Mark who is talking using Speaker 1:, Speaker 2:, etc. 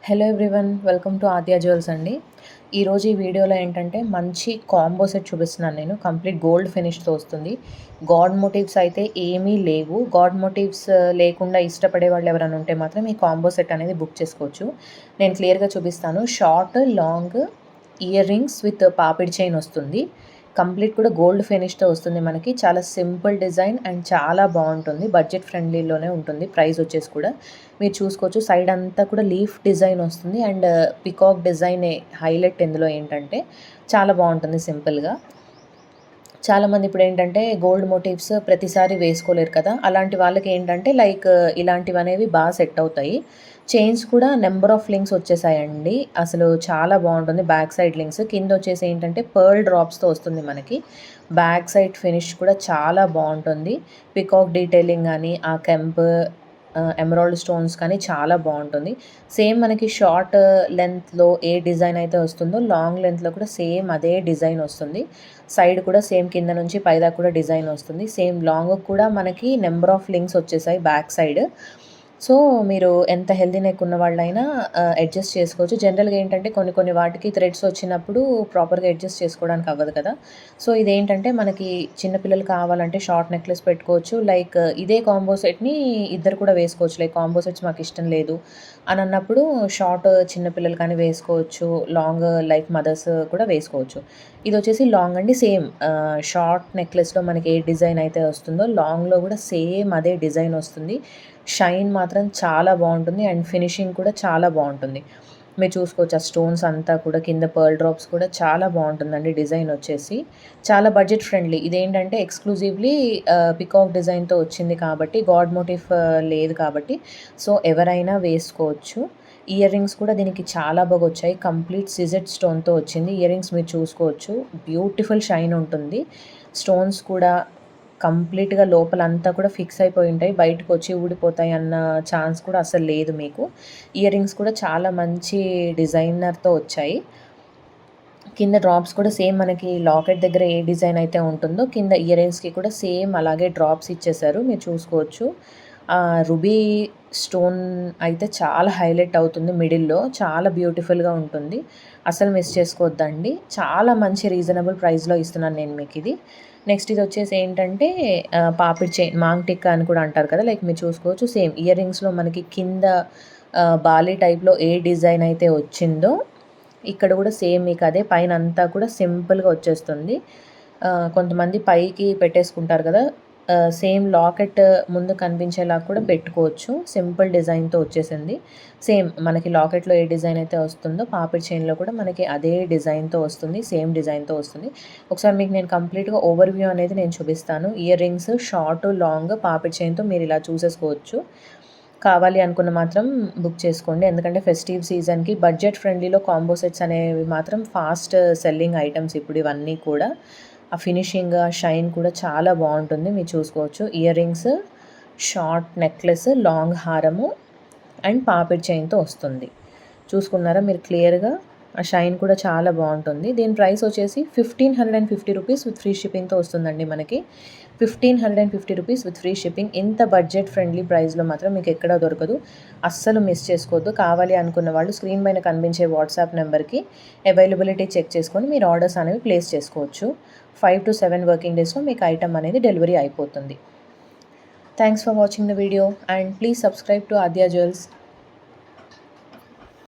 Speaker 1: Hello everyone, welcome to Aadya jewels అండి. ఈరోజు ఈ వీడియోలో ఏంటంటే మంచి కాంబో సెట్ చూపిస్తున్నాను. నేను కంప్లీట్ గోల్డ్ ఫినిష్తో వస్తుంది. గాడ్ మోటివ్స్ అయితే ఏమీ లేవు. గాడ్ మోటివ్స్ లేకుండా ఇష్టపడే వాళ్ళు ఎవరైనా ఉంటే మాత్రం ఈ కాంబో సెట్ అనేది బుక్ చేసుకోవచ్చు. నేను క్లియర్గా చూపిస్తాను. Short long ear rings with papdi chain వస్తుంది. కంప్లీట్ కూడా గోల్డ్ ఫినిష్తో వస్తుంది. మనకి చాలా సింపుల్ డిజైన్ అండ్ చాలా బాగుంటుంది. బడ్జెట్ ఫ్రెండ్లీలోనే ఉంటుంది. ప్రైస్ వచ్చేసి కూడా మీరు చూసుకోవచ్చు. సైడ్ అంతా కూడా లీఫ్ డిజైన్ వస్తుంది అండ్ పికాక్ డిజైన్ హైలైట్. ఇందులో ఏంటంటే చాలా బాగుంటుంది సింపుల్గా. చాలామంది ఇప్పుడు ఏంటంటే గోల్డ్ మోటివ్స్ ప్రతిసారి వేసుకోలేరు కదా, అలాంటి వాళ్ళకి ఏంటంటే లైక్ ఇలాంటివి అనేవి బాగా సెట్ అవుతాయి. చైన్స్ కూడా నెంబర్ ఆఫ్ లింక్స్ వచ్చేసాయండి. అసలు చాలా బాగుంటుంది. బ్యాక్ సైడ్ లింక్స్ కింద వచ్చేసి ఏంటంటే పర్ల్ డ్రాప్స్తో వస్తుంది మనకి. బ్యాక్ సైడ్ ఫినిష్ కూడా చాలా బాగుంటుంది. పికాక్ డీటెయిలింగ్ కానీ ఆ కెంప్ ఎమరాల్డ్ స్టోన్స్ కానీ చాలా బాగుంటుంది. సేమ్ మనకి షార్ట్ లెంత్లో ఏ డిజైన్ అయితే వస్తుందో లాంగ్ లెంత్లో కూడా సేమ్ అదే డిజైన్ వస్తుంది. సైడ్ కూడా సేమ్ కింద నుంచి పైదాకా కూడా డిజైన్ వస్తుంది. సేమ్ లాంగ్ కూడా మనకి నెంబర్ ఆఫ్ లింక్స్ వచ్చేసాయి బ్యాక్ సైడ్. సో మీరు ఎంత హెల్తీ నెక్ ఉన్న వాళ్ళైనా అడ్జస్ట్ చేసుకోవచ్చు. జనరల్గా ఏంటంటే కొన్ని కొన్ని వాటికి థ్రెడ్స్ వచ్చినప్పుడు ప్రాపర్గా అడ్జస్ట్ చేసుకోవడానికి అవ్వదు కదా. సో ఇదేంటంటే మనకి చిన్నపిల్లలు కావాలంటే షార్ట్ నెక్లెస్ పెట్టుకోవచ్చు. లైక్ ఇదే కాంబో సెట్ని ఇద్దరు కూడా వేసుకోవచ్చు. లైక్ కాంబో సెట్స్ మాకు ఇష్టం లేదు అని అన్నప్పుడు షార్ట్ చిన్నపిల్లలు కానీ వేసుకోవచ్చు. లాంగ్ లైక్ మదర్స్ కూడా వేసుకోవచ్చు. ఇది వచ్చేసి లాంగ్ అండి. సేమ్ షార్ట్ నెక్లెస్లో మనకి ఏ డిజైన్ అయితే వస్తుందో లాంగ్లో కూడా సేమ్ అదే డిజైన్ వస్తుంది. షైన్ మాత్రం చాలా బాగుంటుంది అండ్ ఫినిషింగ్ కూడా చాలా బాగుంటుంది. మీరు చూసుకోవచ్చు ఆ స్టోన్స్ అంతా కూడా కింద పర్ల్ డ్రాప్స్ కూడా చాలా బాగుంటుందండి. డిజైన్ వచ్చేసి చాలా బడ్జెట్ ఫ్రెండ్లీ. ఇదేంటంటే ఎక్స్క్లూజివ్లీ పికాక్ డిజైన్తో వచ్చింది కాబట్టి, గాడ్ మోటివ్ లేదు కాబట్టి సో ఎవరైనా వేసుకోవచ్చు. ఇయర్ రింగ్స్ కూడా దీనికి చాలా బాగా వచ్చాయి. కంప్లీట్ సిజెడ్ స్టోన్తో వచ్చింది. ఇయర్ రింగ్స్ మీరు చూసుకోవచ్చు. బ్యూటిఫుల్ షైన్ ఉంటుంది. స్టోన్స్ కూడా కంప్లీట్గా లోపలంతా కూడా ఫిక్స్ అయిపోయి ఉంటాయి. బయటకు వచ్చి ఊడిపోతాయి అన్న ఛాన్స్ కూడా అసలు లేదు మీకు. ఇయర్ రింగ్స్ కూడా చాలా మంచి డిజైనర్తో వచ్చాయి. కింద డ్రాప్స్ కూడా సేమ్ మనకి లాకెట్ దగ్గర ఏ డిజైన్ అయితే ఉంటుందో కింద ఇయర్ రింగ్స్కి కూడా సేమ్ అలాగే డ్రాప్స్ ఇచ్చేసారు. మీరు చూసుకోవచ్చు. రుబీ స్టోన్ అయితే చాలా హైలైట్ అవుతుంది. మిడిల్లో చాలా బ్యూటిఫుల్గా ఉంటుంది. అసలు మిస్ చేసుకోవద్దండి. చాలా మంచి రీజనబుల్ ప్రైస్లో ఇస్తున్నాను నేను మీకు ఇది. నెక్స్ట్ ఇది వచ్చేసి ఏంటంటే పాపిడి చైన్, మాంగ్ టిక్కా అని కూడా అంటారు కదా. లైక్ మీరు చూసుకోవచ్చు. సేమ్ ఇయర్ రింగ్స్లో మనకి కింద బాలీ టైప్లో ఏ డిజైన్ అయితే వచ్చిందో ఇక్కడ కూడా సేమ్ మీకు అదే పైన అంతా కూడా సింపుల్గా వచ్చేస్తుంది. కొంతమంది పైకి పెట్టేసుకుంటారు కదా, సేమ్ లాకెట్ ముందు కనిపించేలా కూడా పెట్టుకోవచ్చు. సింపుల్ డిజైన్తో వచ్చేసింది. సేమ్ మనకి లాకెట్లో ఏ డిజైన్ అయితే వస్తుందో పాపిడి చైన్లో కూడా మనకి అదే డిజైన్తో వస్తుంది. సేమ్ డిజైన్తో వస్తుంది. ఒకసారి మీకు నేను కంప్లీట్గా ఓవర్వ్యూ అనేది నేను చూపిస్తాను. ఇయర్ రింగ్స్ షార్ట్ లాంగ్ పాపిడి చైన్తో మీరు ఇలా చూసేసుకోవచ్చు. కావాలి అనుకున్న మాత్రం బుక్ చేసుకోండి. ఎందుకంటే ఫెస్టివ్ సీజన్కి బడ్జెట్ ఫ్రెండ్లీలో కాంబో సెట్స్ అనేవి మాత్రం ఫాస్ట్ సెల్లింగ్ ఐటమ్స్ ఇప్పుడు ఇవన్నీ కూడా. ఆ ఫినిషింగ్ షైన్ కూడా చాలా బాగుంటుంది. మీరు చూసుకోవచ్చు. Ear rings, short necklace, long హారము అండ్ పాపిడి చైన్తో వస్తుంది. చూసుకున్నారా మీరు క్లియర్గా. ఆ షైన్ కూడా చాలా బాగుంటుంది. దీని ప్రైస్ వచ్చేసి 1550 రూపీస్ విత్ ఫ్రీ షిప్పింగ్తో వస్తుందండి మనకి. 1550 రూపీస్ విత్ ఫ్రీ షిప్పింగ్. ఇంత బడ్జెట్ ఫ్రెండ్లీ ప్రైస్లో మాత్రం మీకు ఎక్కడా దొరకదు. అస్సలు మిస్ చేసుకోవద్దు. కావాలి అనుకున్న వాళ్ళు స్క్రీన్ పైన కనిపించే వాట్సాప్ నెంబర్కి అవైలబిలిటీ చెక్ చేసుకొని మీరు ఆర్డర్స్ అనేవి ప్లేస్ చేసుకోవచ్చు. 5 to 7 వర్కింగ్ డేస్లో మీకు ఐటమ్ అనేది డెలివరీ అయిపోతుంది. Thanks for watching the video and please subscribe to Aadya jewels.